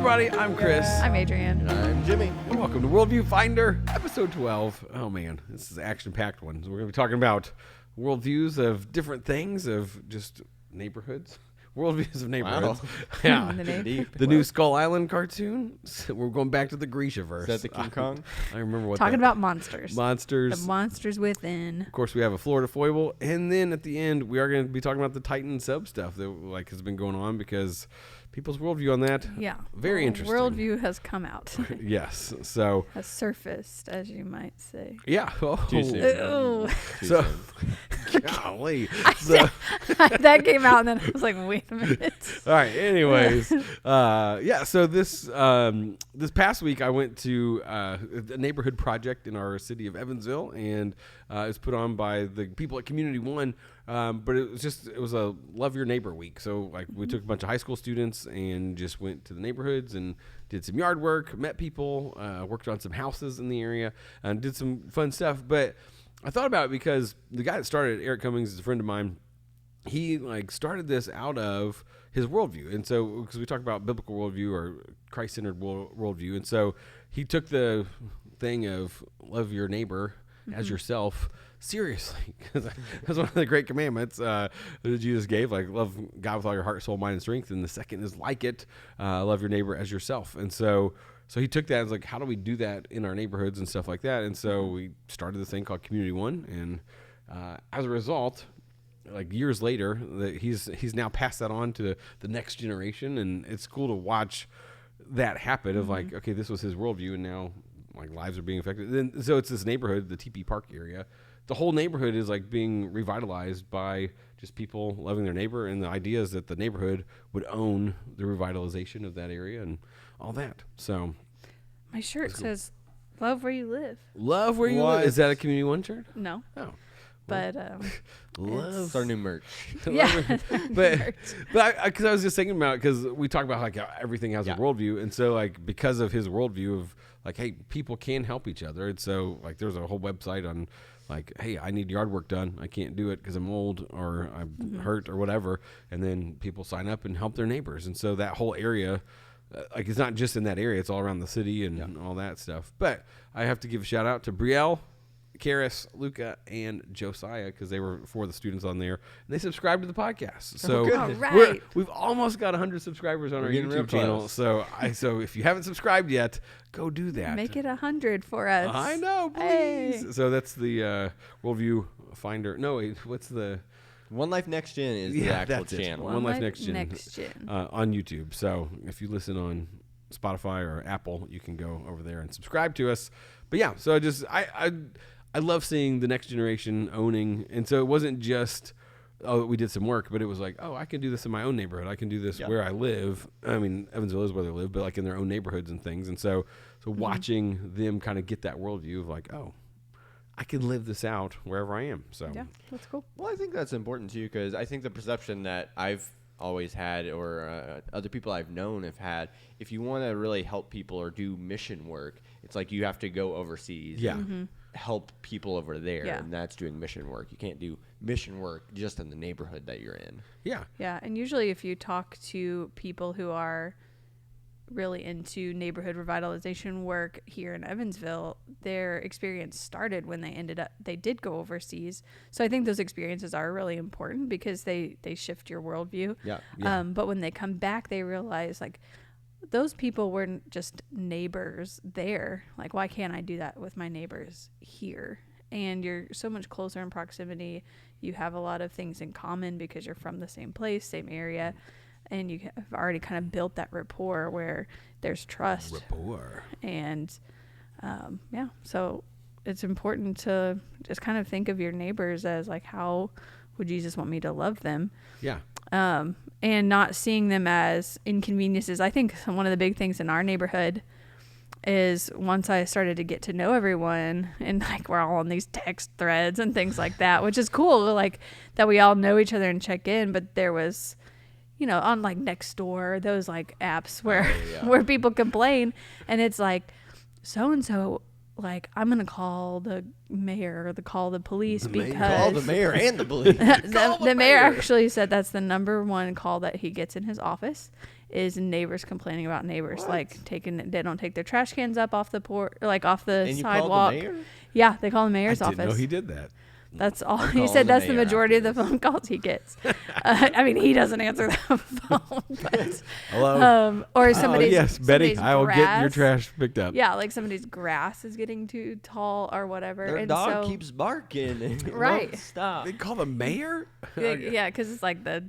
everybody, I'm Chris. I'm Adrienne. And I'm Jimmy. And welcome to WorldView Finder, episode 12. Oh man, this is an action-packed one. So we're going to be talking about worldviews of different things, of just neighborhoods. Worldviews of neighborhoods. Wow. Yeah. The New Skull Island cartoon. We're going back to the Grishaverse. Is that the King Kong? I remember what Talking about monsters. monsters. The monsters within. Of course, we have a Florida foible, and then at the end, we are going to be talking about the Titan sub stuff that has been going on because people's worldview on that. Yeah. Very interesting. Worldview has come out. Yes. So. Has surfaced, as you might say. Yeah. Oh. Too soon. Ew. So. Golly. That came out, and then I was like, wait a minute. All right. Anyways, yeah. So this past week, I went to a neighborhood project in our city of Evansville, and it was put on by the people at Community One. But it was a Love Your Neighbor week. So like we took a bunch of high school students and just went to the neighborhoods and did some yard work, met people, worked on some houses in the area, and did some fun stuff. But I thought about it because the guy that started it, Eric Cummings, is a friend of mine. He started this out of his worldview. And so, because we talk about biblical worldview or Christ-centered worldview. And so he took the thing of love your neighbor as yourself seriously. Because that's one of the great commandments that Jesus gave, like love God with all your heart, soul, mind, and strength. And the second is like it, love your neighbor as yourself. And so he took that and was like, how do we do that in our neighborhoods and stuff like that? And so we started this thing called Community One. And as a result, like years later, he's now passed that on to the next generation. And it's cool to watch that happen of like, okay, this was his worldview and now like lives are being affected. And so it's this neighborhood, the TP Park area. The whole neighborhood is like being revitalized by just people loving their neighbor. And the idea is that the neighborhood would own the revitalization of that area and all that. So My shirt says, love where you live. Love where you live. Is that a Community One shirt? No. Oh. But, Love. It's our new merch. yeah. but because I was just thinking about, because we talk about like how everything has a worldview, and so like because of his worldview of like, hey, people can help each other, and so like there's a whole website on like, hey, I need yard work done, I can't do it because I'm old or I'm hurt or whatever, and then people sign up and help their neighbors, and so that whole area. Like it's not just in that area; it's all around the city and all that stuff. But I have to give a shout out to Brielle, Karis, Luca, and Josiah because they were for the students on there, and they subscribed to the podcast. So all right. we've almost got 100 subscribers on our getting real YouTube channel. close. So if you haven't subscribed yet, go do that. Make it 100 for us. I know, please. Hey. So that's the Worldview Finder. No, wait, what's the? One Life Next Gen is the actual that's it. channel. One Life Next Gen, Next Gen. on YouTube. So if you listen on Spotify or Apple, you can go over there and subscribe to us. But yeah, so I love seeing the next generation owning, and so it wasn't just we did some work, but it was like, oh, I can do this in my own neighborhood. I can do this where I live. I mean, Evansville is where they live, but like in their own neighborhoods and things. And so watching them kind of get that worldview of like, oh, I can live this out wherever I am. So Yeah, that's cool. Well, I think that's important too, because I think the perception that I've always had, or other people I've known have had, if you want to really help people or do mission work, it's like you have to go overseas. Yeah. And help people over there, Yeah. and that's doing mission work. You can't do mission work just in the neighborhood that you're in. Yeah. Yeah, and usually if you talk to people who are really into neighborhood revitalization work here in Evansville, their experience started when they did go overseas. So I think those experiences are really important because they shift your worldview. Yeah. But when they come back, they realize like those people weren't just neighbors there. Like, why can't I do that with my neighbors here? And you're so much closer in proximity. You have a lot of things in common because you're from the same place, same area. And you have already kind of built that rapport where there's trust. Rapport. And, so it's important to just kind of think of your neighbors as like, how would Jesus want me to love them? Yeah. And not seeing them as inconveniences. I think one of the big things in our neighborhood is once I started to get to know everyone, and like we're all on these text threads and things like that, which is cool, like that we all know each other and check in. But there was, on like Nextdoor, those like apps where where people complain, and it's like so and so like, I'm gonna call the mayor or call the police because Call the mayor and the police. the mayor actually said that's the number one call that he gets in his office is neighbors complaining about neighbors they don't take their trash cans up off the off the And you called the sidewalk. mayor? Yeah, they call the mayor's I didn't office. know he did that. That's all. I'm He calling said the that's the mayor majority of after the phone calls he gets. I mean, he doesn't answer the phone. But, Hello. or somebody's yes, Betty, somebody's I will get your grass- trash picked up. Yeah, like somebody's grass is getting too tall or whatever. Their and dog so, keeps barking. And it Right. won't stop. They call the mayor? yeah, because it's like the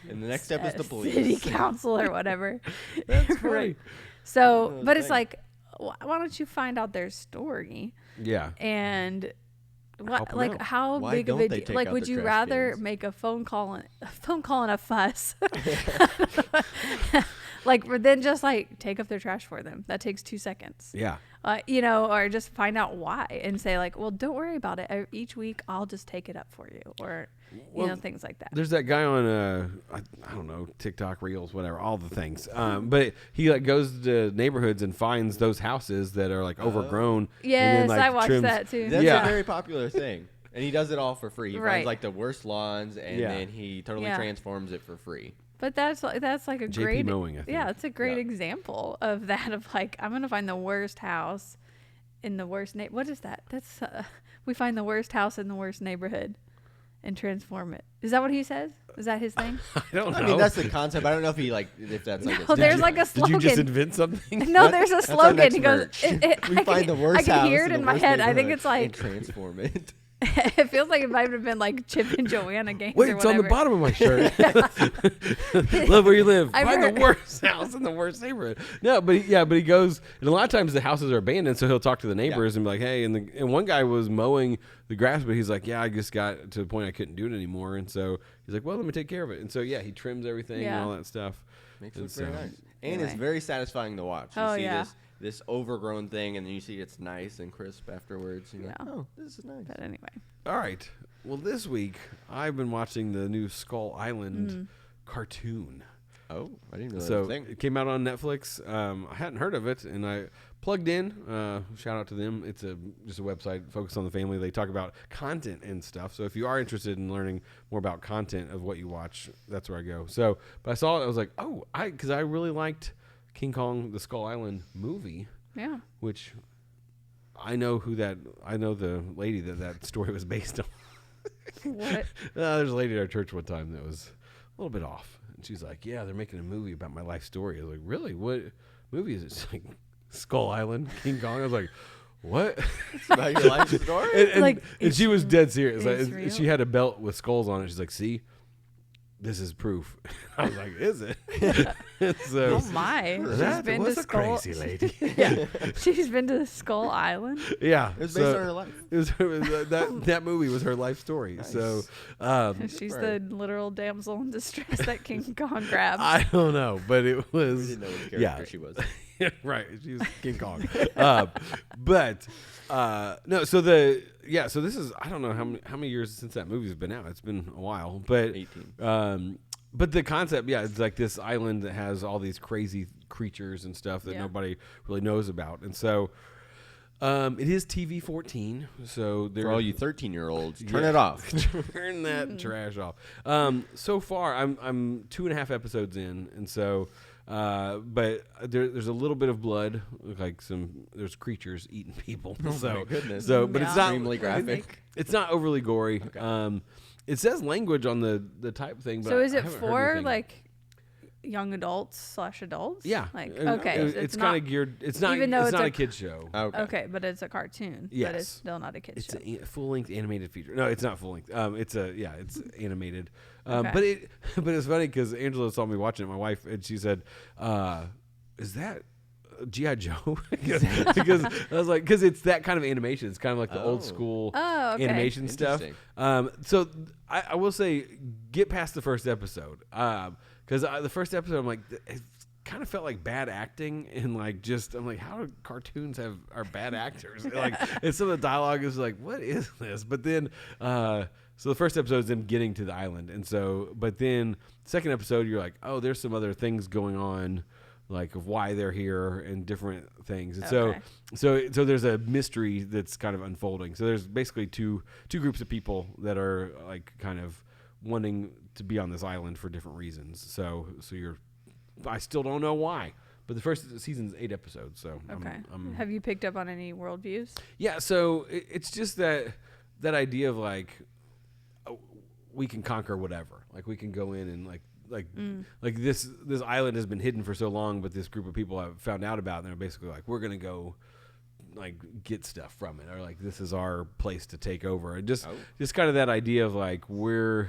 And the next step is the police. city council or whatever. That's funny. So, One of but those it's like, why don't you find out their story Yeah. and Help 'em like out. how Why big of don't a they deal? take Like, out would their you trash rather cans? make a phone call and a fuss, like, but then just like take up their trash for them? That takes 2 seconds. Yeah. Or just find out why and say like, well, don't worry about it. Each week I'll just take it up for you, or Well, things like that. There's that guy on I don't know, TikTok, Reels, whatever, all the things. But he like goes to neighborhoods and finds those houses that are like overgrown. Yes, and then, like, I watched trims- that too. That's Yeah. a very popular thing. And he does it all for free. He Right. finds like the worst lawns and Yeah. then he totally Yeah. transforms it for free. But that's like a JP great Mowing, I think. yeah, it's a great Yeah. example of that. Of like, I'm gonna find the worst house in the worst What is that? That's we find the worst house in the worst neighborhood and transform it. Is that what he says? Is that his thing? I don't know. I mean, that's the concept. I don't know if he if that's like. No, there's like a Did slogan. you just invent something? No, That- there's a that's our slogan. next He goes. merch. I We find the worst I can house hear it in in the my worst head. I think neighborhood it's like and transform it. it feels like it might have been like Chip and Joanna games. Wait, or it's on the whatever. bottom of my shirt. Live where you live. I've Find heard- the worst house in the worst neighborhood. No, but he goes, and a lot of times the houses are abandoned, so he'll talk to the neighbors and be like, hey, and one guy was mowing the grass, but he's like, yeah, I just got to the point I couldn't do it anymore, and so he's like, well, let me take care of it, and so yeah, he trims everything Yeah. and all that stuff. Makes it And look very so- nice. And Anyway. it's very satisfying to watch. You Oh, see yeah. this overgrown thing, and then you see it's nice and crisp afterwards. You're like, Yeah. oh, this is nice. But anyway, All right. Well, this week I've been watching the new Skull Island cartoon. Oh, I didn't know that So was a thing. it came out on Netflix. I hadn't heard of it, and I plugged in. Shout out to them. It's just a website focused on the family. They talk about content and stuff. So if you are interested in learning more about content of what you watch, that's where I go. So, but I saw it. I was like, oh, because I really liked King Kong: The Skull Island movie, yeah. which I know the lady that story was based on. What? There's a lady at our church one time that was a little bit off. And she's like, yeah, they're making a movie about my life story. I was like, really? What movie is it? She's like, Skull Island, King Kong. I was like, what? It's about your life story? and, Like, and she was dead serious. it's Like, real? she had a belt with skulls on it. She's like, see? This is proof. I was like, is it? So, Oh my! She's that been was to a Skull. crazy lady. Yeah, she's been to Skull Island. Yeah. It was based so on her life. it was that movie was her life story. Nice. So She's Right. the literal damsel in distress that King Kong grabs. I don't know, but it We was didn't know what character yeah. she was. right. She's King Kong. No. So so this is I don't know how many years since that movie's been out. It's been a while, but 18. but the concept, it's like this island that has all these crazy creatures and stuff that Yeah. nobody really knows about, and so it is TV 14. So For all you 13-year-olds, turn it off. Turn that trash off. So far, I'm 2.5 episodes in, and so, but there's a little bit of blood, like there's creatures eating people. So, my goodness. So, but it's Yeah. not Extremely graphic. It's not overly gory. Okay. It says language on the type thing. But So is I it haven't heard for anything. like young adults/adults? Yeah. Like Uh, okay, so It's not kind of geared. It's not. even though it's it's not a a kid show. Okay. okay, but it's a cartoon. But Yes. it's still not a kids It's show. a full-length animated feature. No, it's not full-length. It's animated. Okay. But it's funny because Angela saw me watching it, my wife, and she said, "Is that G.I. Joe?" because I was like, because it's that kind of animation. It's kind of like the old school Oh, okay. animation stuff. So I will say, get past the first episode because the first episode, I'm like, it kind of felt like bad acting and like just I'm like, how do cartoons are bad actors? Like, and some of the dialogue is like, what is this? But then so the first episode is them getting to the island, and so but then second episode you're like, oh, there's some other things going on. like of why they're here and different things. And Okay. so there's a mystery that's kind of unfolding. So there's basically two groups of people that are like kind of wanting to be on this island for different reasons. So I still don't know why. But the first season's 8 episodes, so Okay. I'm Have you picked up on any worldviews? yeah. So it's just that idea of like we can conquer whatever. Like we can go in and like this island has been hidden for so long, but this group of people have found out about it, and they're basically like, we're gonna go like get stuff from it, or like this is our place to take over. And just kind of that idea of like we're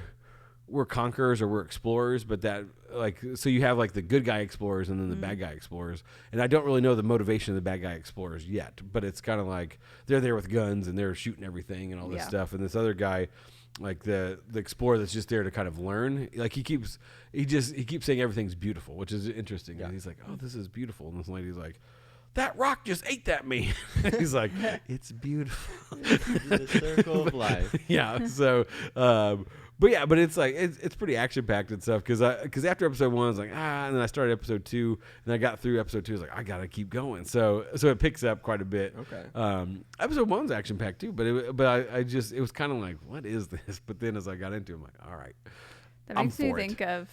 conquerors or we're explorers, but that like so you have like the good guy explorers and then the bad guy explorers, and I don't really know the motivation of the bad guy explorers yet, but it's kind of like they're there with guns and they're shooting everything and all this stuff, and this other guy, like the explorer that's just there to kind of learn, like he keeps saying everything's beautiful, which is interesting. And he's like, oh, this is beautiful, and this lady's like, that rock just ate at me. He's like, it's beautiful. The circle of life. Yeah. So, but it's like it's pretty action packed and stuff because after episode 1 I was like and then I started episode 2 and I got through episode 2. I was like, I gotta keep going. So it picks up quite a bit. Okay. Episode 1's action packed too, but I just it was kind of like, what is this? But then as I got into it, I'm like, all right. That makes me think of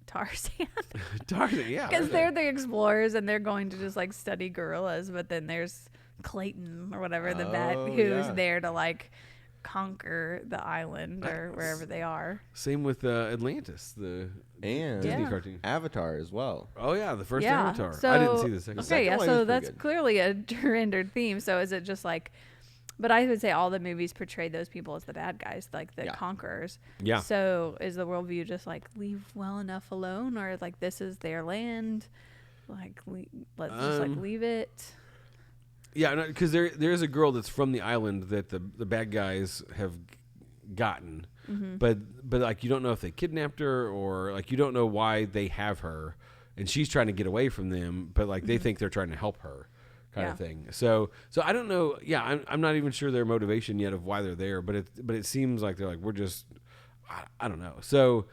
Tarzan. Tarzan, yeah. Because they're the explorers and they're going to just like study gorillas, but then there's Clayton or whatever, the vet who's there to like conquer the island or wherever they are. Same with Atlantis, the Disney cartoon. Avatar as well. Oh yeah, the first Avatar. So, I didn't see the second. Okay, one. so that's clearly a rendered theme. So is it just like? But I would say all the movies portray those people as the bad guys, like the conquerors. Yeah. So is the worldview just like leave well enough alone, or like this is their land, like let's just like leave it? Yeah, because there is a girl that's from the island that the bad guys have gotten, but like you don't know if they kidnapped her or like you don't know why they have her, and she's trying to get away from them, but like they think they're trying to help her. Kind of thing. So I don't know. Yeah, I'm not even sure their motivation yet of why they're there. But it seems like they're like we're just. I don't know. So,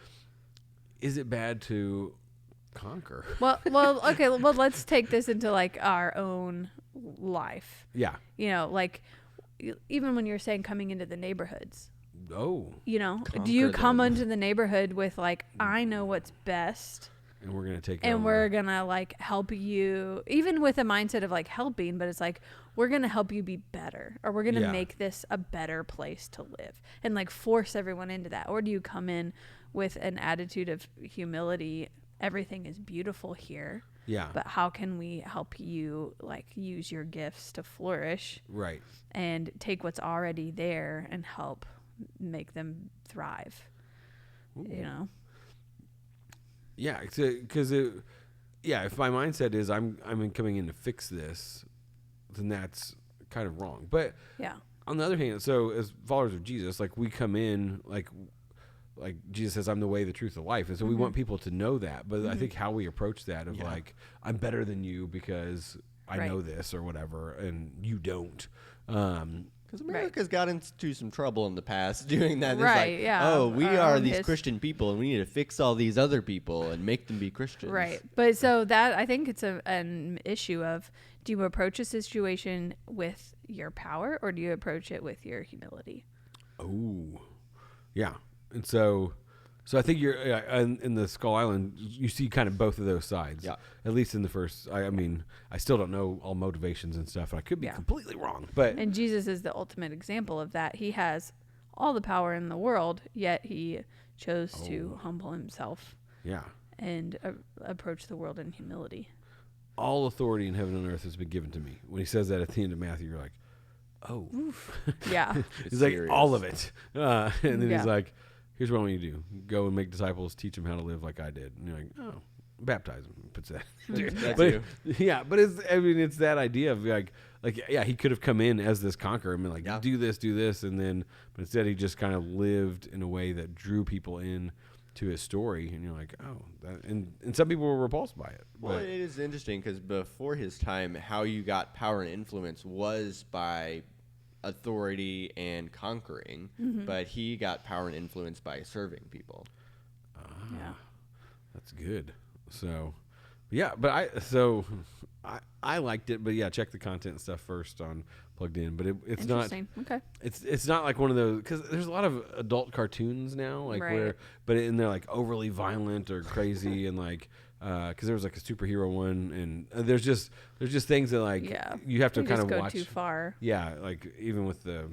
is it bad to conquer? Well, okay. Well, let's take this into like our own life. Yeah. You know, like even when you're saying coming into the neighborhoods. Oh. You know, Conquer do you come them. into the neighborhood with like I know what's best? And we're gonna take. And over. we're gonna like help you, even with a mindset of like helping, but it's like we're gonna help you be better, or we're gonna make this a better place to live, and like force everyone into that. Or do you come in with an attitude of humility? Everything is beautiful here. Yeah. But how can we help you like use your gifts to flourish? Right. And take what's already there and help make them thrive. Ooh. You know. Yeah, because if my mindset is I'm coming in to fix this, then that's kind of wrong. But on the other hand, so as followers of Jesus, like we come in like Jesus says, I'm the way, the truth, the life, and so we want people to know that. But I think how we approach that of like I'm better than you because I know this or whatever, and you don't. Because America's got into some trouble in the past doing that. Right, it's like, yeah. oh, we Our are own these Christian people, and we need to fix all these other people and make them be Christians. Right. But so that, I think it's an issue of, do you approach a situation with your power or do you approach it with your humility? Oh, yeah. And so I think you're in the Skull Island. You see kind of both of those sides. Yeah. At least in the first. I mean, I still don't know all motivations and stuff. And I could be completely wrong. But and Jesus is the ultimate example of that. He has all the power in the world, yet he chose to humble himself. Yeah. And approach the world in humility. All authority in heaven and earth has been given to me. When he says that at the end of Matthew, you're like, oh. Yeah. He's like, all of it. And then Yeah. he's like, here's what I want you to do. Go and make disciples, teach them how to live like I did. And you're like, oh, baptize them. Puts that. That's but, you. Yeah, but it's that idea of like, he could have come in as this conqueror and been like, do this. And then, but instead he just kind of lived in a way that drew people in to his story. And you're like, oh, and some people were repulsed by it. Well, it is interesting because before his time, how you got power and influence was by authority and conquering, but he got power and influence by serving people. Yeah. That's good. So, Yeah, but I liked it, but yeah, check the content and stuff first on Plugged In. But it's not Interesting. Okay. it's not like one of those, because there's a lot of adult cartoons now, like Right. and they're like overly violent or crazy and like because there was like a superhero one, and there's just things that like you have to You kind just of go watch too far. Yeah, like even with the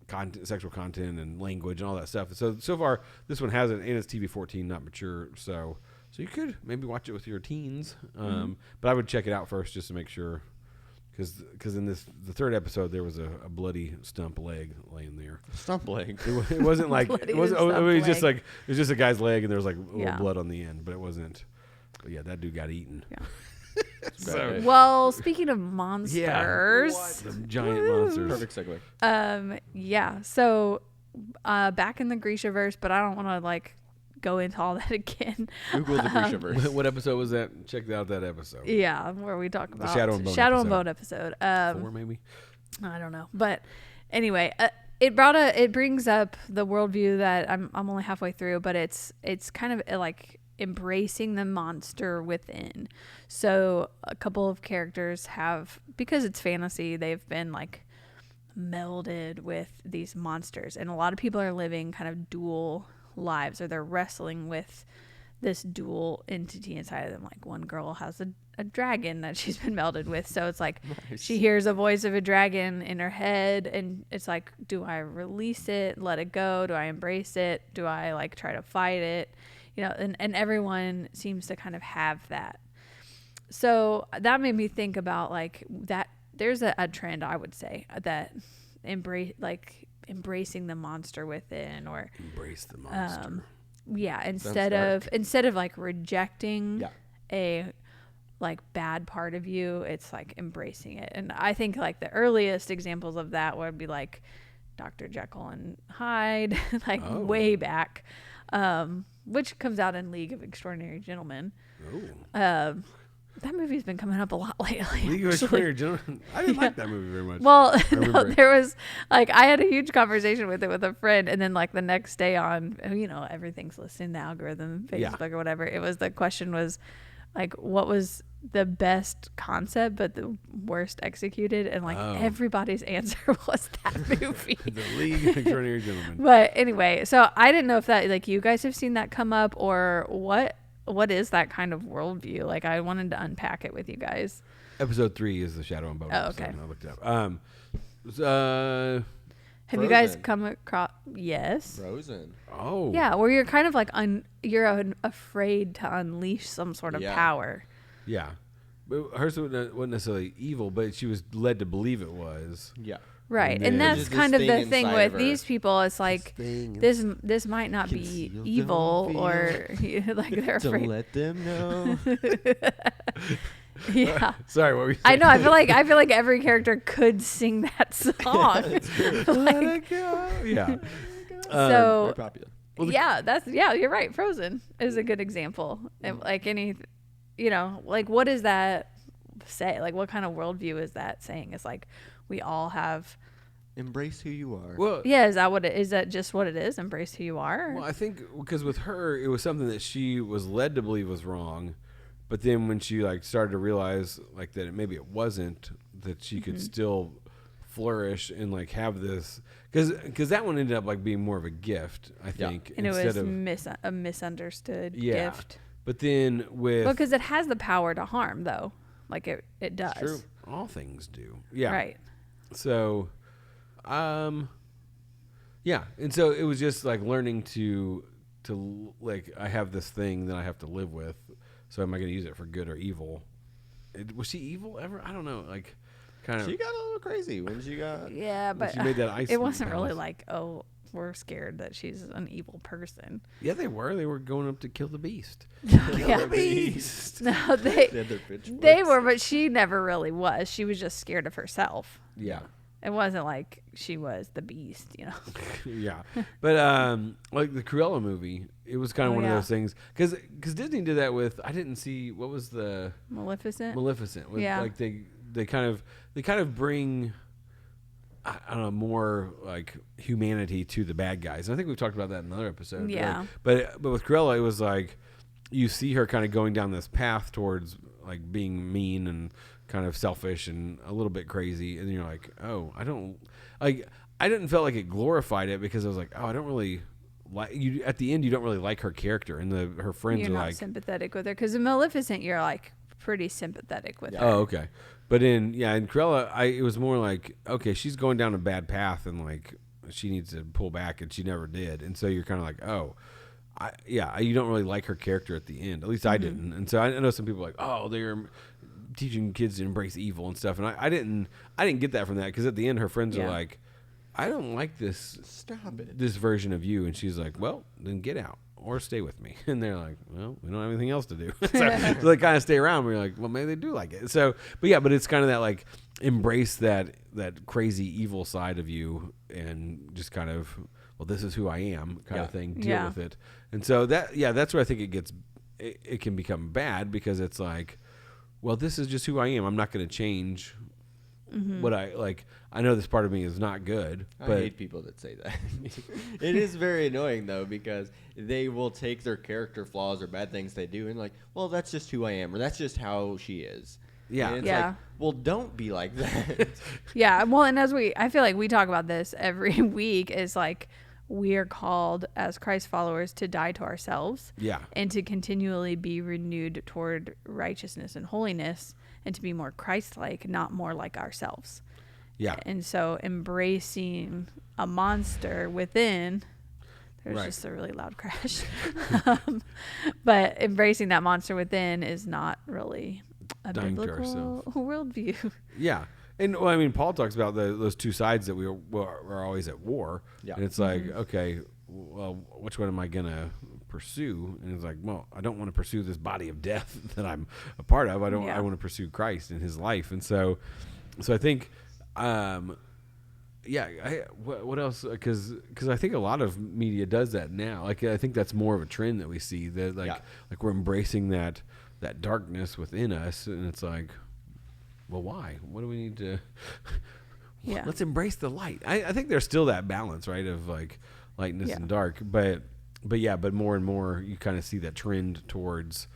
content, sexual content and language and all that stuff. So far this one hasn't, and it's TV-14, not mature, so you could maybe watch it with your teens, but I would check it out first just to make sure, because in the third episode there was a bloody stump leg laying there. Stump leg. It wasn't like it was. Bloody It was stump just leg. like it was just a guy's leg, and there was like a little Yeah. blood on the end, but it wasn't. But yeah, that dude got eaten. Yeah. So Well, speaking of monsters, the giant monsters. Perfect segue. yeah. So, back in the Grishaverse, but I don't want to like go into all that again. Google the Grishaverse. What episode was that? Check out that episode. Yeah, where we talk about Shadow and Bone and episode. Bone episode. 4 maybe. I don't know, but anyway, it brings up the worldview that I'm only halfway through, but it's kind of like embracing the monster within. So a couple of characters have, because it's fantasy, they've been like melded with these monsters, and a lot of people are living kind of dual lives, or they're wrestling with this dual entity inside of them. Like one girl has a dragon that she's been melded with, so it's like she hears a voice of a dragon in her head, and it's like, do I release it, let it go? Do I embrace it? Do I like try to fight it? You know, and everyone seems to kind of have that. So that made me think about like that there's a trend, I would say, that embracing the monster within, or Embrace the monster. instead of like rejecting a like bad part of you, it's like embracing it. And I think like the earliest examples of that would be like Dr. Jekyll and Hyde, like way back, which comes out in League of Extraordinary Gentlemen. That movie's been coming up a lot lately. League of Extraordinary Gentlemen. I didn't like that movie very much. Well, no, there was like, I had a huge conversation with it with a friend, and then like the next day on, you know, everything's listed in the algorithm, Facebook or whatever. It was, the question was like, what was the best concept but the worst executed? And like everybody's answer was that movie. The League of Extraordinary Gentlemen. But anyway, so I didn't know if that, like, you guys have seen that come up, or what is that kind of worldview? Like, I wanted to unpack it with you guys. Episode 3 is the Shadow and Bone episode. Okay. I looked it up. Have you guys Frozen. come across? Yes. Frozen. Oh. Yeah, where you're kind of like afraid to unleash some sort of power. Yeah. But hers wasn't necessarily evil, but she was led to believe it was. Yeah. Right, And and then- that's There's this kind of the thing thing inside with of her. these people. It's like this might not be Conceal, evil, don't or like they're Don't afraid. let them know. Yeah. Sorry, what were you saying? I know. I feel like every character could sing that song. Let it go. Yeah. Very So popular. you're right. Frozen is a good example. And like any, you know, like what does that say? Like what kind of worldview is that saying? It's like we all have. Embrace who you are. Well, Yeah, is that just what it is? Embrace who you are. Well, I think because with her, it was something that she was led to believe was wrong, but then when she like started to realize like that maybe it wasn't, that she could still flourish and like have this, because that one ended up like being more of a gift, I think, and it was instead of a misunderstood Yeah. gift. But then with Because it has the power to harm, though. Like it does. true, all things do. Yeah. Right. So, yeah, and so it was just like learning to like, I have this thing that I have to live with. So am I going to use it for good or evil? Was she evil ever? I don't know. Like, kind of. She got a little crazy when she got. Yeah, but she made that ice it wasn't really palace. like, oh, we're scared that she's an evil person. Yeah, they were. They were going up to kill the beast. Yeah. Beast. No, They had their pitchforks. they were, but she never really was. She was just scared of herself. Yeah. It wasn't like she was the beast, you know. Yeah, but like the Cruella movie, it was kind of one of those things, because Disney did that with, I didn't see, what was the Maleficent. Maleficent with, Yeah. like they kind of bring, I don't know, more like humanity to the bad guys. And I think we've talked about that in another episode. Yeah. Like, but with Cruella, it was like you see her kind of going down this path towards like being mean and kind of selfish and a little bit crazy, and you're like, oh, I didn't feel like it glorified it, because I was like, oh, I don't really like you. At the end, you don't really like her character, and her friends You're are not like sympathetic with her, because in Maleficent you're like pretty sympathetic with her. oh, okay. But in Cruella, it was more like, okay, she's going down a bad path, and like she needs to pull back, and she never did, and so you're kind of like, oh, you don't really like her character at the end. At least I didn't. And so I know some people are like, oh, they're teaching kids to embrace evil and stuff, and I didn't get that from that, because at the end her friends are like, I don't like this. Stop it. This version of you, and she's like, well, then get out or stay with me. And they're like, well, we don't have anything else to do. So they kind of stay around. We're like, well, maybe they do like it. So, but it's kind of that like embrace that crazy evil side of you, and just kind of, well, this is who I am kind of thing. Deal with it. And so that's where I think it can become bad, because it's like, well, this is just who I am. I'm not going to change what I like. I know this part of me is not good, but I hate people that say that. It is very annoying though, because they will take their character flaws or bad things they do and like, well, that's just who I am, or that's just how she is. Yeah. And it's like, well, don't be like that. Yeah. Well, and I feel like we talk about this every week, is like, we are called as Christ followers to die to ourselves. Yeah. And to continually be renewed toward righteousness and holiness, and to be more Christ-like, not more like ourselves. Yeah. And so embracing a monster within, there's Right. just a really loud crash. But embracing that monster within is not really a Dying to biblical ourselves. worldview. Yeah. And well, I mean, Paul talks about those two sides that we're always at war. Yeah. And it's like, okay, well, which one am I going to pursue? And it's like, well, I don't want to pursue this body of death that I'm a part of. I want to pursue Christ and his life. And so I think, what else? Because I think a lot of media does that now. Like, I think that's more of a trend that we see, that like we're embracing that darkness within us. And it's like, well, why? What do we need to? Let's embrace the light. I think there's still that balance, right, of like lightness and dark, but more and more you kind of see that trend towards,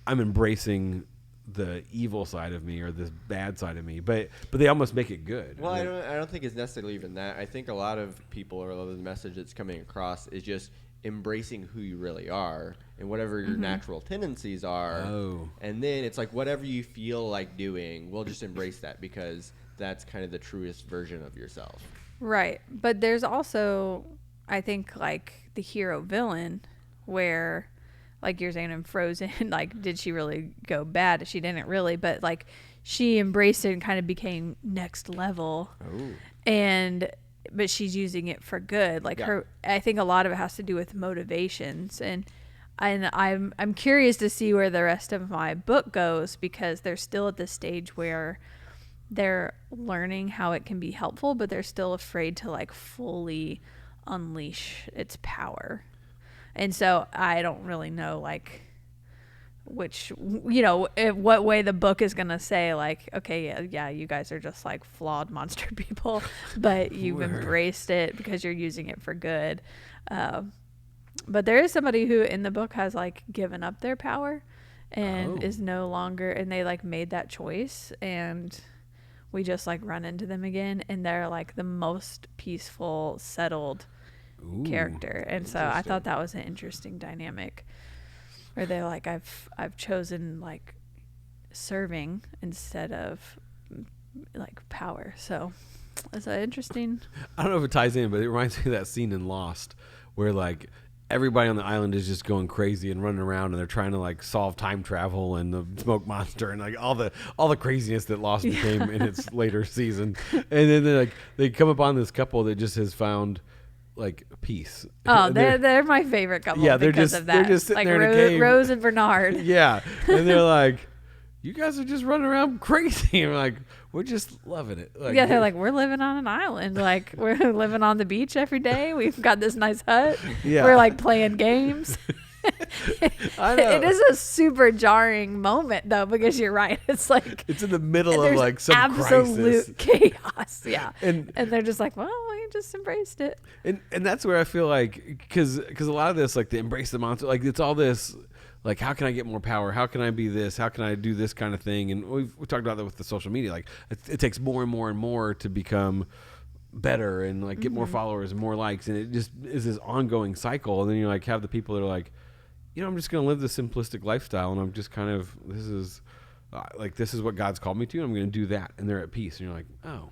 I'm embracing the evil side of me, or this bad side of me, but they almost make it good. Well, I don't think it's necessarily even that. I think a lot of people, or a lot of the message that's coming across, is just embracing who you really are and whatever your natural tendencies are. Oh. And then it's like, whatever you feel like doing, we'll just embrace that, because that's kind of the truest version of yourself. Right. But there's also, I think, like the hero villain, where, like you're saying in Frozen, like, did she really go bad? She didn't really, but like she embraced it and kind of became next level. Oh. But she's using it for good. Like I think a lot of it has to do with motivations, and I'm curious to see where the rest of my book goes, because they're still at the stage where they're learning how it can be helpful, but they're still afraid to like fully unleash its power. And so I don't really know like which, what way the book is going to say like, okay, yeah, you guys are just like flawed monster people, but you've embraced it because you're using it for good. But there is somebody who in the book has like given up their power and is no longer, and they like made that choice, and we just like run into them again, and they're like the most peaceful, settled character. And so I thought that was an interesting dynamic, where they're like, I've chosen like serving instead of like power. So it's interesting. I don't know if it ties in, but it reminds me of that scene in Lost where like everybody on the island is just going crazy and running around, and they're trying to like solve time travel and the smoke monster and like all the craziness that Lost became in its later season. And then they come upon this couple that just has found like peace. Oh, they're my favorite couple. Yeah, because of that. They're just sitting like there in a cave. Rose and Bernard. Yeah, and they're like, you guys are just running around crazy. And we're like, we're just loving it. Like, yeah, they're like, we're living on an island. Like, we're living on the beach every day. We've got this nice hut. Yeah. We're like playing games. I know. It is a super jarring moment though, because you're right. It's like it's in the middle of like some absolute crisis. chaos. Yeah, and they're just like, well, we just embraced it. And that's where I feel like, because a lot of this, like the embrace the monster, like it's all this like, how can I get more power? How can I be this? How can I do this kind of thing? And we talked about that with the social media. Like, it takes more and more and more to become better and like get more followers and more likes, and it just is this ongoing cycle. And then you like have the people that are like, I'm just going to live the simplistic lifestyle, and I'm just kind of this is what God's called me to. And I'm going to do that, and they're at peace. And you're like, oh,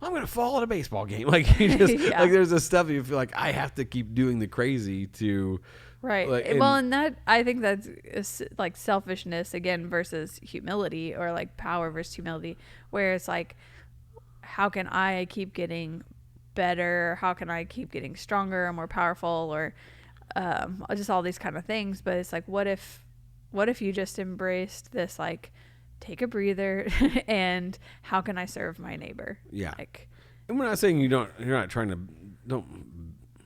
I'm going to fall at a baseball game. Like you just like there's this stuff that you feel like I have to keep doing the crazy to. Right. Like, And that, I think that's like selfishness again versus humility, or like power versus humility, where it's like, how can I keep getting better? How can I keep getting stronger or more powerful, or just all these kind of things? But it's like, what if you just embraced this, like, take a breather and how can I serve my neighbor? Yeah. Like, and we're not saying you're not trying to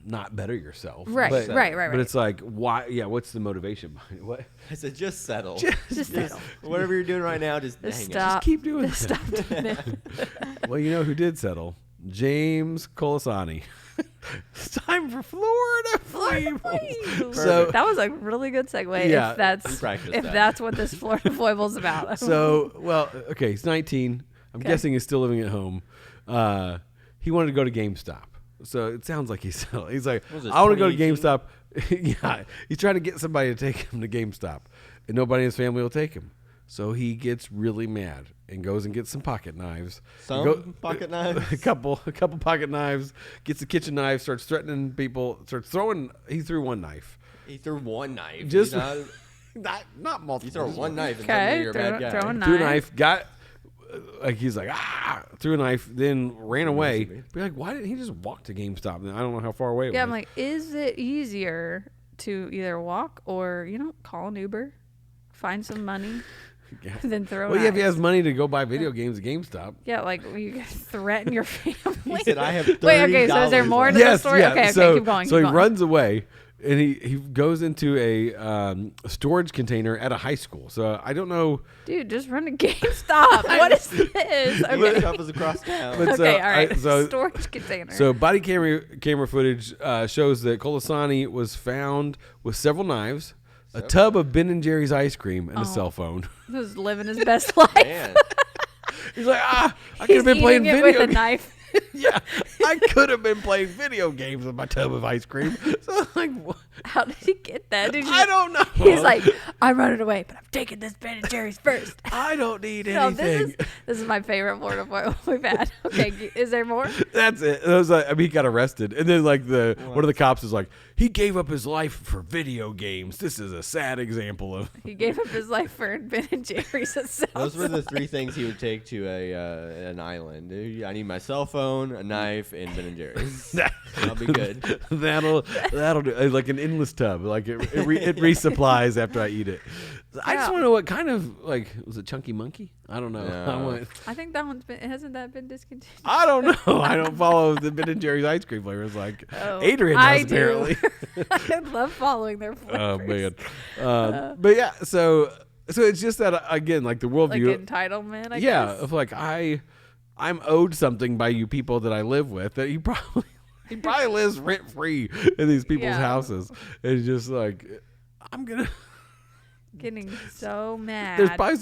not better yourself. Right. But it's like, why? Yeah. What's the motivation behind it? What? I said, just settle. Just settle. Whatever you're doing right now, just hang it. Just keep doing it. Stop doing it. Well, you know who did settle? James Colasani. It's time for Florida Foibles. So that was a really good segue. Yeah. If that's what this Florida Foible's about. So, well, okay, he's 19. I'm guessing he's still living at home. He wanted to go to GameStop. So it sounds like he's like, I want to go to GameStop. Yeah, he's trying to get somebody to take him to GameStop, and nobody in his family will take him. So he gets really mad and goes and gets some pocket knives. Pocket knives? A couple pocket knives. Gets a kitchen knife. Starts threatening people. Starts throwing. He threw one knife. He threw one knife. Just not multiple. You throw one knife. Okay, you're a bad guy. throw a knife. Threw a knife. Got like he's like threw a knife. Then ran away. Be like, why didn't he just walk to GameStop? I don't know how far away it was. Yeah, I'm like, is it easier to either walk or call an Uber, find some money? Then throw. Well, yeah, if he has money to go buy video games at GameStop. Yeah, like you threaten your family. He said, "I have $30." Wait, okay. So is there more to the story? Yeah. Okay, So, keep going. So keep he going. runs away, and he goes into a storage container at a high school. So I don't know. Dude, just run to GameStop. What is this? Okay. GameStop is across town. But Okay, all right. so Storage container. So body camera footage shows that Colasani was found with several knives, a tub of Ben & Jerry's ice cream, and a cell phone. He was living his best life. Man. He's like, I could have been playing He's eating it video with a games. knife. Yeah, I could have been playing video games with my tub of ice cream. So I'm like, what? How did he get that? I don't know. He's like, I'm running away, but I'm taking this Ben & Jerry's first. I don't need No, anything. this is my favorite Florida Foil we've had. Okay, is there more? That's it. It was like, he got arrested, and then like one of the cops is like, he gave up his life for video games. This is a sad example of. He gave up his life for Ben & Jerry's. Those were the three things he would take to an island. I need my cell phone, a knife, and Ben & Jerry's. I'll be good. That'll do. Like an endless tub. Like it resupplies after I eat it. I just want to know what kind of, like, was it Chunky Monkey? I don't know. No. I think that hasn't that been discontinued? I don't know. I don't follow the Ben & Jerry's ice cream flavors like Adrian does, I apparently. do. I love following their flavors. Oh, man. But yeah, so it's just that, again, like the worldview. Like entitlement, I yeah, guess. of like, I'm owed something by you people that I live with that he probably lives rent free in these people's houses. It's just like, I'm going to. Getting so mad. There's probably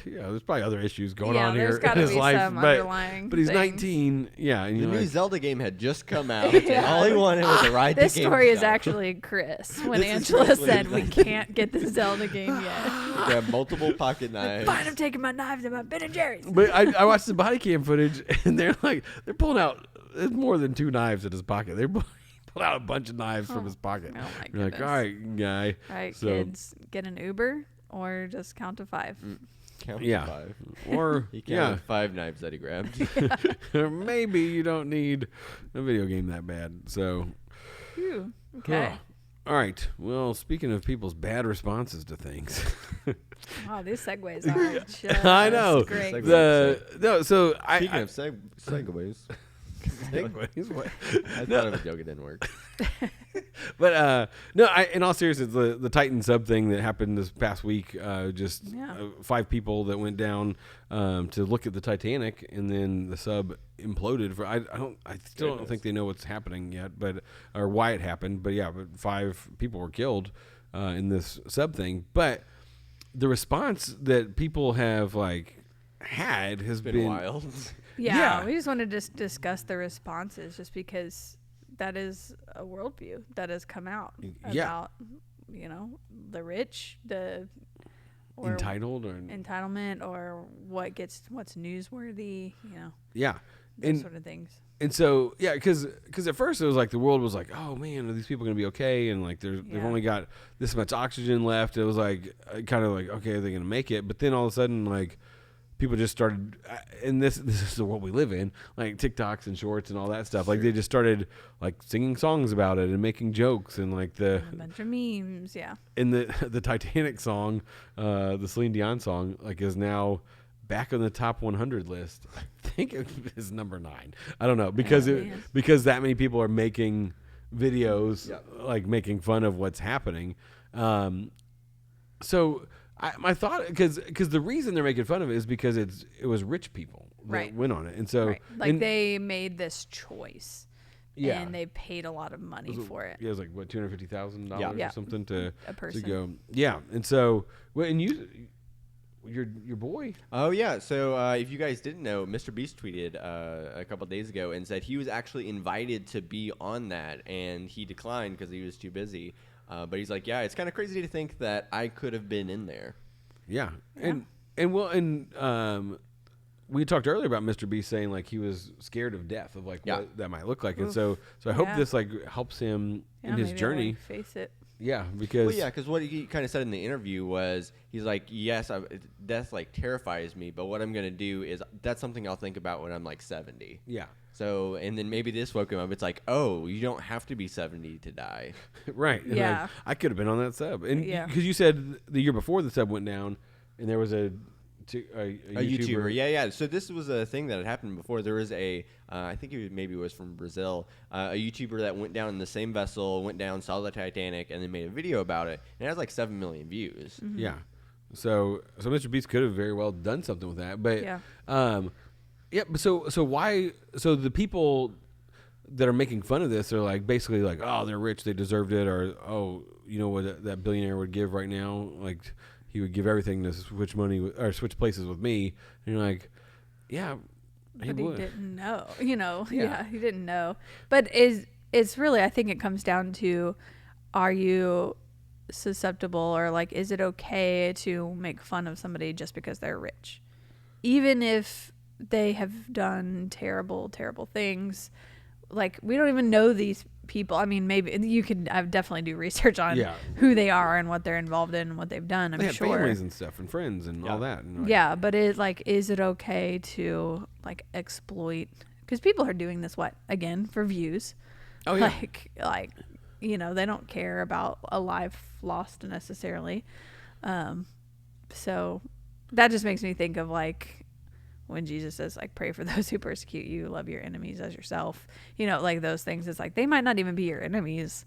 there's probably other issues going on here there's in gotta his be life, some underlying but he's things. 19. Yeah, and The you're new like, Zelda game had just come out. And all he wanted was a ride This to story is GameStop. actually Chris when This is Angela Chris when said he's we 19. can't get the Zelda game yet. Grab multiple pocket knives. Fine, I'm taking my knives and my Ben & Jerry's. but I watched the body cam footage, and they're pulling out. There's more than 2 knives in his pocket. They're pulling out a bunch of knives from his pocket. Oh my You're like, goodness. all right, guy. All right, So- kids, get an Uber or just count to 5. Count to Yeah. 5. Or He counted 5 knives that he grabbed. or maybe you don't need a video game that bad. So, Phew. Okay. all right. Well, speaking of people's bad responses to things, Wow, these segues are just I know. great. So Speaking of segues. I thought of a joke. It didn't work. But no, in all seriousness, the Titan sub thing that happened this past week, 5 people that went down to look at the Titanic, and then the sub imploded. I still don't think they know what's happening yet, or why it happened. But 5 people were killed. in this sub thing, but the response that people have like had has Been wild. Yeah, we just wanted to discuss the responses just because that is a worldview that has come out about, the rich, or entitled or entitlement, or what's newsworthy, yeah, those sort of things. And so, yeah, because at first it was like the world was like, oh man, are these people going to be okay? And like they've only got this much oxygen left. It was like kind of like, okay, are they going to make it? But then all of a sudden, like people just started, and this is the world we live in, like TikToks and shorts and all that stuff. Like they just started like singing songs about it and making jokes and like a bunch of memes, yeah. And the Titanic song, the Celine Dion song, like is now back on the top 100 list. I think it is number 9. I don't know because because that many people are making videos, like making fun of what's happening. So my thought, because the reason they're making fun of it is because it was rich people that went on it, and so like they made this choice. Yeah, and they paid a lot of money for it. Yeah, it was like what, $250,000 or something to a person. To go. Yeah, and so your boy. Oh yeah. So if you guys didn't know, Mr. Beast tweeted a couple days ago and said he was actually invited to be on that, and he declined because he was too busy. But he's like, yeah, it's kind of crazy to think that I could have been in there. Yeah. We talked earlier about Mr. Beast saying like he was scared of death, of like what that might look like. And so I hope this like helps him in his journey. Face it. Yeah, because what he kind of said in the interview was he's like, yes, death like terrifies me, but what I'm gonna do is that's something I'll think about when I'm like 70. Yeah. So and then maybe this woke him up. It's like, oh, you don't have to be 70 to die. Right. Yeah. Like, I could have been on that sub, and because you said the year before the sub went down, and there was a YouTuber. Yeah. So this was a thing that had happened before. There was I think maybe it was from Brazil, a YouTuber that went down in the same vessel, went down, saw the Titanic, and then made a video about it. And it has like 7 million views. Mm-hmm. Yeah. So Mr. Beast could have very well done something with that, but But so why? So the people that are making fun of this are like basically like, oh, they're rich, they deserved it, or oh, you know what that billionaire would give right now, like. He would give everything to switch switch places with me. And you're like, yeah, but he didn't know, Yeah, he didn't know. But it's really, I think it comes down to, are you susceptible, or like, is it okay to make fun of somebody just because they're rich, even if they have done terrible, terrible things? Like, we don't even know these people. I mean, maybe you could definitely do research on who they are and what they're involved in and what they've done. They have families and stuff and friends and all that. And like, but is it okay to like exploit? Because people are doing this again for views. Oh yeah. Like they don't care about a life lost necessarily. So that just makes me think of like, when Jesus says, like, pray for those who persecute you, love your enemies as yourself, like those things. It's like, they might not even be your enemies,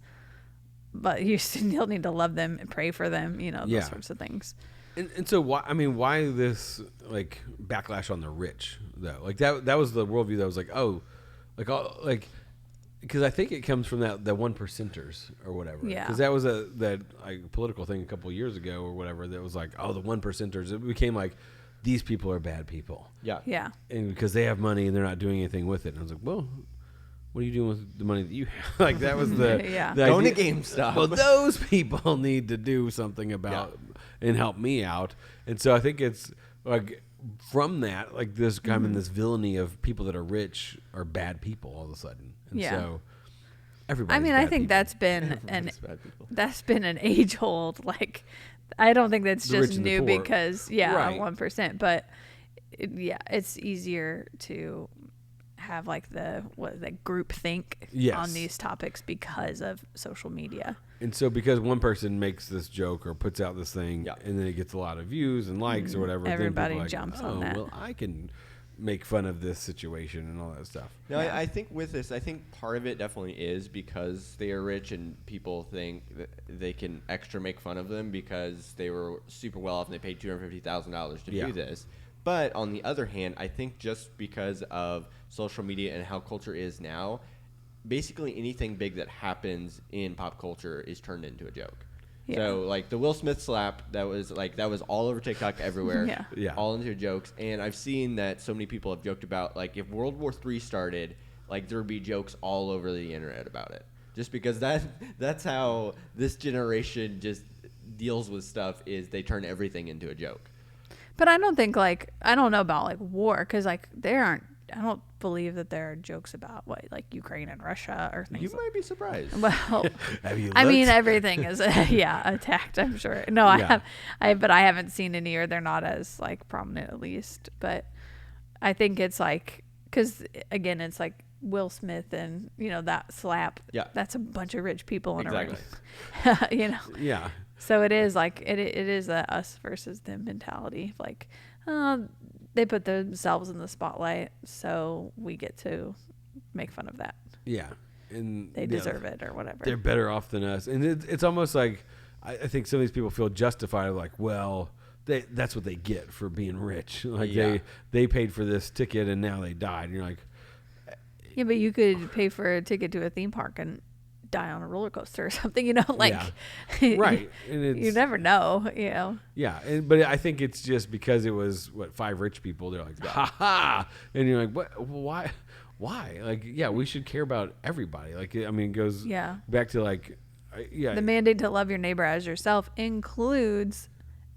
but you still need to love them and pray for them, those sorts of things. And so why this like backlash on the rich though? Like that was the worldview that was like, because I think it comes from the 1%ers or whatever. Yeah. Because that was that like political thing a couple of years ago or whatever that was like, oh, the 1%ers. It became like, these people are bad people. Yeah. Yeah. And because they have money and they're not doing anything with it. And I was like, well, what are you doing with the money that you have? Like that was the going to GameStop. Well, those people need to do something about and help me out. And so I think it's like from that, like this kind of this villainy of people that are rich are bad people all of a sudden. And so everybody. I mean, I think that's been an age old like. I don't think that's just new because 1%, but it's easier to have like the group think on these topics because of social media. And so because one person makes this joke or puts out this thing and then it gets a lot of views and likes or whatever, everybody jumps on that. Well, I can make fun of this situation and all that stuff. No, I think with this, I think part of it definitely is because they are rich and people think that they can extra make fun of them because they were super well off and they paid $250,000 to do this. But on the other hand, I think just because of social media and how culture is now, basically anything big that happens in pop culture is turned into a joke. Yeah. So like the Will Smith slap, that was all over TikTok everywhere. Yeah. Yeah. All into jokes. And I've seen that so many people have joked about, like, if World War III started, like, there would be jokes all over the internet about it. Just because that's how this generation just deals with stuff, is they turn everything into a joke. But I don't think, like, I don't know about, like, war, because, like, I don't believe that there are jokes about, what, like, Ukraine and Russia or things. You might be surprised. Well, Have you I mean, looked? everything is, attacked, I'm sure. No, Yeah. but I haven't seen any, or they're not as, like, prominent, at least. But I think it's, like, because, again, it's, like, Will Smith and, that slap. Yeah. That's a bunch of rich people in Exactly. a room. Yeah. So it is like it is a us versus them mentality. Like, they put themselves in the spotlight, so we get to make fun of that. Yeah. And They deserve it or whatever. They're better off than us. And it's almost like, I think some of these people feel justified, like, well, that's what they get for being rich. Like they paid for this ticket and now they died. And you're like, yeah, but you could pay for a ticket to a theme park and die on a roller coaster or something, like right. And you never know, Yeah, but I think it's just because it was 5 rich people. They're like, ha ha, and you're like, what? Why? Like, yeah, we should care about everybody. Like, I mean, it goes back to like, the mandate to love your neighbor as yourself includes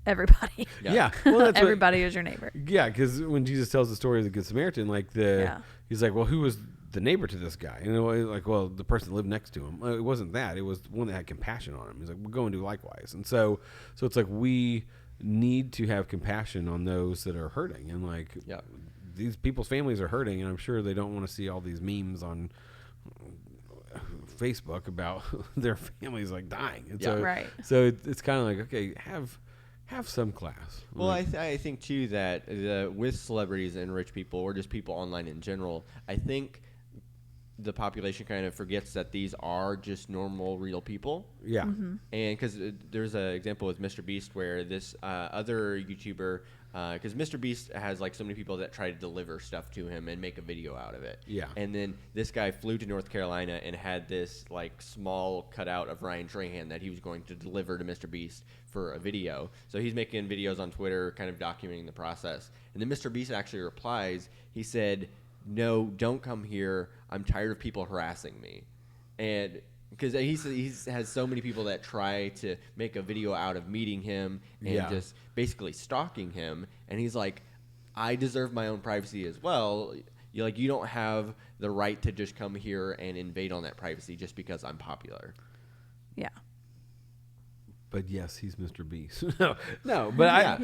everybody. Yeah, well, that's everybody is your neighbor. Yeah, because when Jesus tells the story of the Good Samaritan, like he's like, well, who was the neighbor to this guy? And like, well, the person that lived next to him. It wasn't that. It was one that had compassion on him. He's like, we'll go and do likewise. And so it's like we need to have compassion on those that are hurting. And like, these people's families are hurting, and I'm sure they don't want to see all these memes on Facebook about their families like dying. And so it's kind of like, okay, have some class. Well, I think too that with celebrities and rich people, or just people online in general, I think the population kind of forgets that these are just normal, real people. Yeah. Mm-hmm. And because there's an example with Mr. Beast where this other YouTuber, because Mr. Beast has like so many people that try to deliver stuff to him and make a video out of it. Yeah. And then this guy flew to North Carolina and had this like small cutout of Ryan Trahan that he was going to deliver to Mr. Beast for a video. So he's making videos on Twitter, kind of documenting the process. And then Mr. Beast actually replies. He said, "No, don't come here. I'm tired of people harassing me." And because he has so many people that try to make a video out of meeting him and just basically stalking him. And he's like, I deserve my own privacy as well. You don't have the right to just come here and invade on that privacy just because I'm popular. Yeah. But yes, he's Mr. Beast. no, but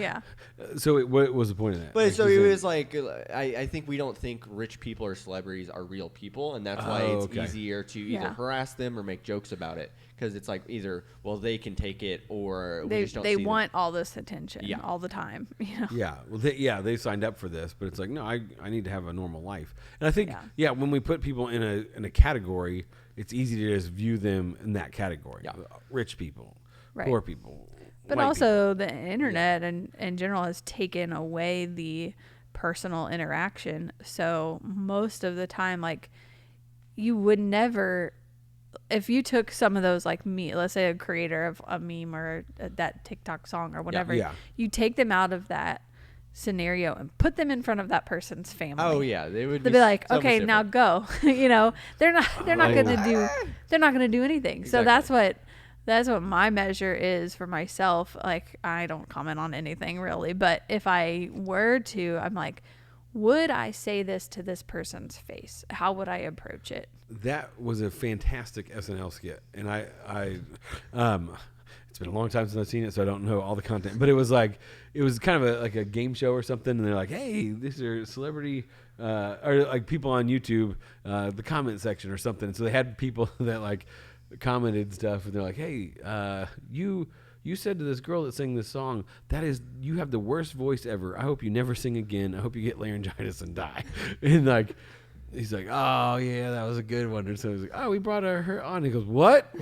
So what was the point of that? But like, so it was like, I think we don't think rich people or celebrities are real people, and that's why it's easier to either harass them or make jokes about it, because it's like either, well, they can take it, or we just don't they see want all this attention all the time. Yeah, well, they signed up for this, but it's like, no, I need to have a normal life. And I think when we put people in a category, it's easy to just view them in that category. Yeah. Rich people. Right. Poor people, but also the internet and in general has taken away the personal interaction. So most of the time, like, you would never, if you took some of those, like me, let's say a creator of a meme or that TikTok song or whatever, you take them out of that scenario and put them in front of that person's family. Oh yeah, they'd be like, okay, now go. They're not gonna do anything. Exactly. So that's what my measure is for myself. Like, I don't comment on anything really, but if I were to, I'm like, would I say this to this person's face? How would I approach it? That was a fantastic SNL skit, and I it's been a long time since I've seen it, so I don't know all the content. But it was kind of like a game show or something, and they're like, "Hey, these are celebrity or like people on YouTube, the comment section or something." So they had people that like commented stuff, and they're like, "Hey, you said to this girl that sang this song, you have the worst voice ever. I hope you never sing again. I hope you get laryngitis and die." And like, he's like, "Oh yeah, that was a good one." And so he's like, "Oh, we brought her on." He goes, "What?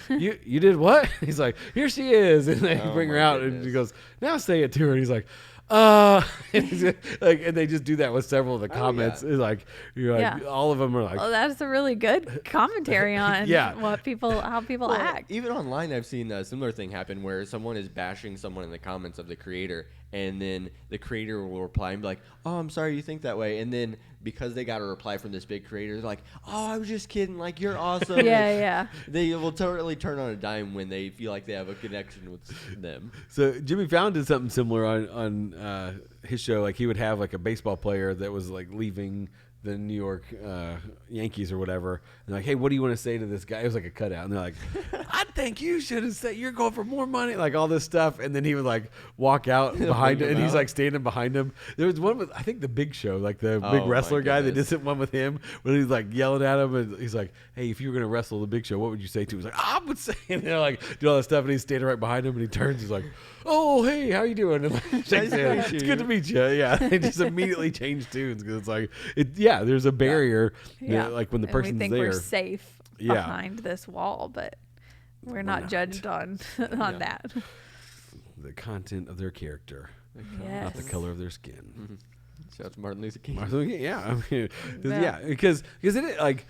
you did what?" He's like, "Here she is," and they bring her out, and he goes, "Now say it to her." And he's like, and they just do that with several of the comments. yeah. It's like you're like all of them are like, Well, that's a really good commentary on Yeah. how people Well, act. even online, I've seen a similar thing happen where someone is bashing someone in the comments of the creator, and then the creator will reply and be like, "Oh, I'm sorry you think that way," and then because they got a reply from this big creator, they're like, "Oh, I was just kidding. Like, you're awesome." Yeah. They will totally turn on a dime when they feel like they have a connection with them. So Jimmy Fallon did something similar on his show. Like he would have like a baseball player that was like leaving the New York Yankees or whatever. And like, hey, what do you want to say to this guy? It was like a cutout. And they're like, I think you should have said you're going for more money, like all this stuff. And then he would like walk out behind it, and he's like standing behind him. There was one with, I think, the Big Show, like the big wrestler guy. They did one with him when he's like yelling at him. And he's like, hey, if you were going to wrestle the Big Show, what would you say to him? He's like, I would say, and they're like, do all that stuff. And he's standing right behind him, and he turns, he's like, oh, hey, how you doing? And like, shakes hands. It's good to meet you. Yeah. They just immediately change tunes because it's like, there's a barrier. Yeah. Like when the And person's we think there. we're safe behind this wall, but we're not judged on that. The content of their character, Yes. not the color of their skin. So that's Martin Luther King. Martin Luther King, yeah, I mean, because it like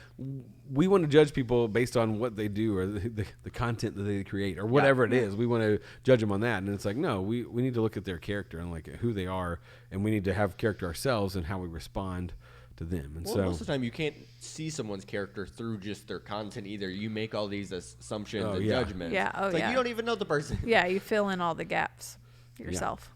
we want to judge people based on what they do or the content that they create or whatever it is. We want to judge them on that, and it's like no, we need to look at their character and like who they are, and we need to have character ourselves and how we respond to them. And Well, so most of the time you can't see someone's character through just their content either. You make all these assumptions and judgments. Yeah, It's like you don't even know the person. Yeah, you fill in all the gaps yourself.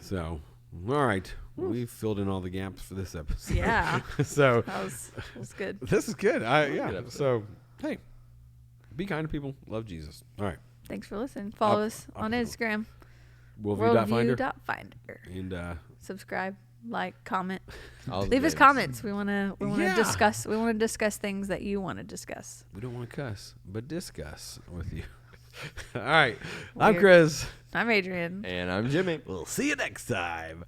So, all right, we filled in all the gaps for this episode. Yeah. So That was good. this is good. good episode. So hey, be kind to people. Love Jesus. All right. Thanks for listening. Follow us on Instagram. WorldView.finder. WorldView.finder. And Subscribe, like, comment. All the Leave us things. comments. We want to Yeah. discuss. We want to discuss things that you want to discuss. we don't want to cuss, but discuss with you. All right. I'm Weird. Chris. I'm Adrian. And I'm Jimmy. We'll see you next time.